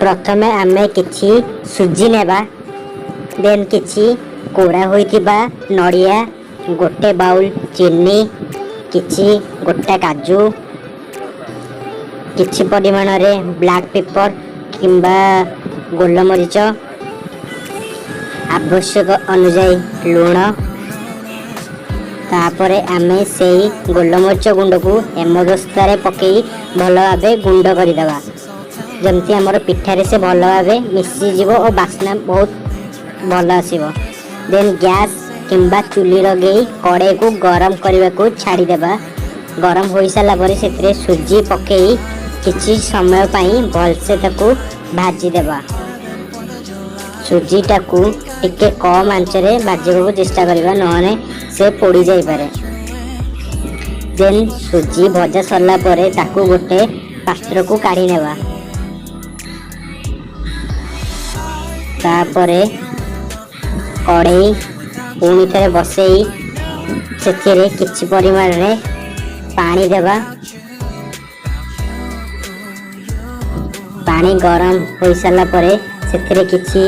प्रथमे आमे किछि सुजी नेबा देन किछि कोड़ा होइतिबा नड़िया गोटे बाउल चीनी किछि गोटा काजू किछि परिमाण रे ब्लैक पेपर किंबा गोलमरीच आवश्यक अनुसार लुण तापरे आमे सेई गोलमरीच गुंड को हेमदस्तारे पकई भल भावे गुंड करदेवा जमती आमर पिठारे से भल भावे मिसीज और बास्ना बहुत भल आसब। देन गैस किंबा चुली लगे कड़े को गरम करने को छाड़देवा गरम हो सारा पर से सुजी पकई किछि समय पाई भलसे ताकू भाजीदेवा सुजीटा को टिके कम आंचरे भाजक चेष्टा करवा नहने से पोड़ी जाई पारे। देन सुजी भजा सरला परे ताकू गोटे पात्र को काढ़ी नेवा तापरे कड़ई पुणी थे बसई से किछि परिमाण रे पानी देवा पानी गरम हो सारा परे से किछि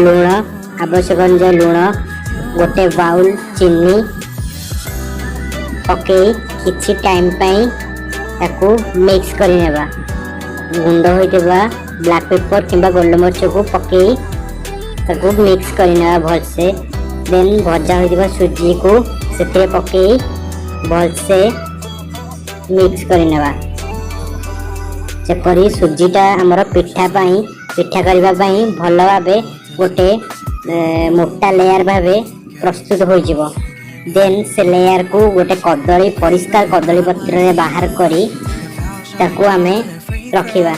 लुण आवश्यक अनुसार लुण गोटे बाउल चीनी पकई किछि टाइम पाई ताकू मिक्स करनेबा गुंड होइतबा ब्लैक पेपर किंबा गोलमरीच को पकई ताकू मिक्स करनेबा भलसे। देन भजा होइतबा सुजी को से पकई भलसे मिक्स करनेबा जेपरी सुजीटा आमर पिठा करबा पाई भल भावे गोटे मोटा लेयर भावे प्रस्तुत हो जिवो। देन से लेयर को गोटे कदली परिष्कार कदली पत्र रे बाहर करी ताकू आमे रखिबा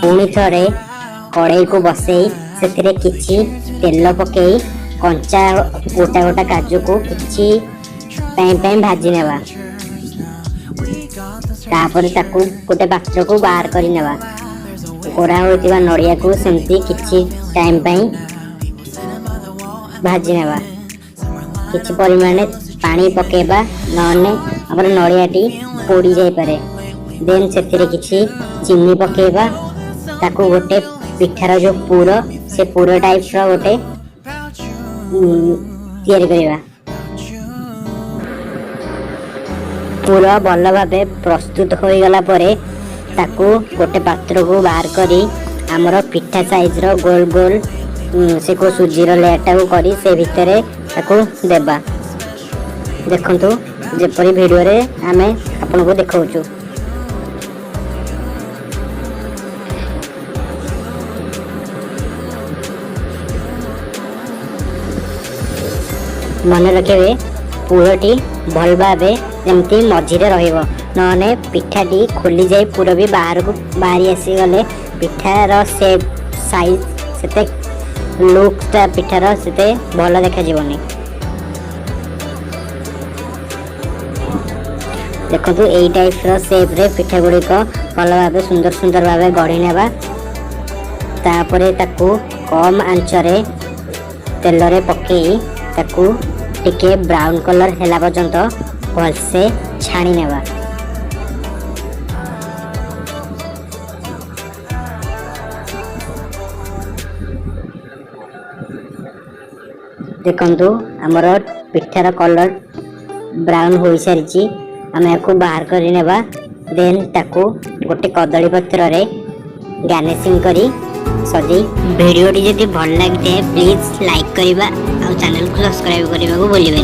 पुणी थरे कड़ाई को बसई से किछि तेल पकई कंचा गोटा गोटा काजू को किछि टाइम भाजी नेबा तापर ताकू गोटे पात्र को बाहर करी नेबा कोड़ा होइतिबा नड़िया को सेमती किछि टाइम पाई भाजी नेबा किछि परिमाण पानी पकेबा नने हमर नड़ियाटी पोड़ी जाई पारे। देन सेतिरे किछि चीनी पकेबा ताकू गोटे पिठार जो पूर से पूर टाइप रो गोटे तैयारी करिबा पूरा भल भावे प्रस्तुत हो गला परे ताकू गोटे पात्र को बाहर करी आमर पिठा साइज रो गोल गोल से को सुजी रो लेयरटा को करी से भितरे ताकू देबा देखंतु जेपरी वीडियो रे आमे आपन को देखाउछु। मन रखे पूरटी भल भावे जमती मझिरे रहिबो नने पिठाटी खोली जाई पूरा भी बाहर को बाहरी आसी गले पिठार शेप साइज सेते लुकटा पिठार सेते भल देखा जीवनी। देखो एई टाइप रो शेप रे पिठा गुडी को भल भावे सुंदर सुंदर भावे गढ़ी नेबा तापरे ताकू कम आंचरे तेल रे पकेई ताकू टिके ब्राउन कलर हैला पर्यंत भलसे छाणी नेबा देखंतु हमर पिठार कलर ब्राउन हो सारी आम या बाहर कर नेबा। देन ताकू गोटे कदली पत्र रे गार्निशिंग करी सजी। वीडियोटी जदि भल लगे प्लीज लाइक करबा और चैनल को सब्सक्राइब करबा को भूलिबेनी।